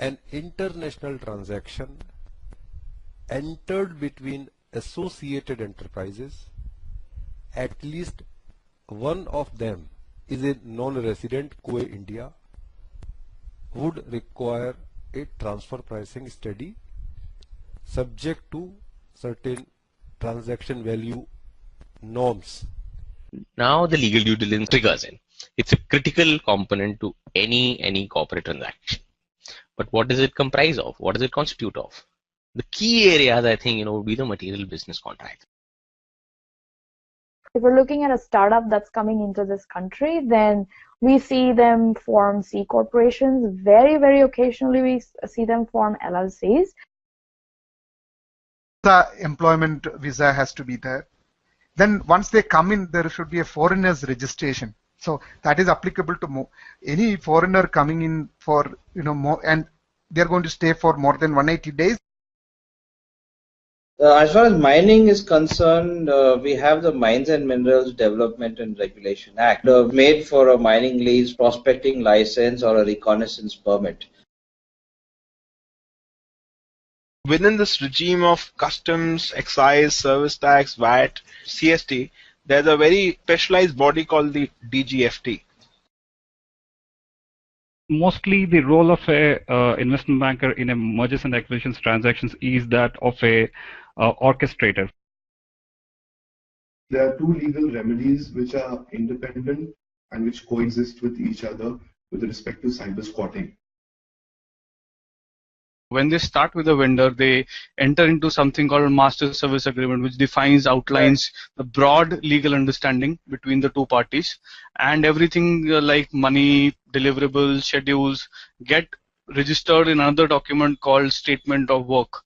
an international transaction entered between associated enterprises, at least one of them is a non-resident Kuwait India, would require a transfer pricing study subject to certain transaction value norms. Now the legal due diligence triggers in. It's a critical component to any corporate transaction. But what does it comprise of? What does it constitute of? The key areas, I think, would be the material business contract. If we're looking at a startup that's coming into this country, then we see them form C corporations. Very, very occasionally we see them form LLCs. The employment visa has to be there. Then once they come in, there should be a foreigner's registration. So that is applicable to any foreigner coming in for more, and they're going to stay for more than 180 days. As far as mining is concerned, we have the Mines and Minerals Development and Regulation Act made for a mining lease, prospecting license, or a reconnaissance permit. Within this regime of customs, excise, service tax, VAT, CST, there's a very specialized body called the DGFT. Mostly the role of a investment banker in a mergers and acquisitions transactions is that of a orchestrator. There are two legal remedies which are independent and which coexist with each other with respect to cyber squatting. When they start with a vendor, they enter into something called a master service agreement, which outlines the broad legal understanding between the two parties, and everything like money, deliverables, schedules get registered in another document called statement of work.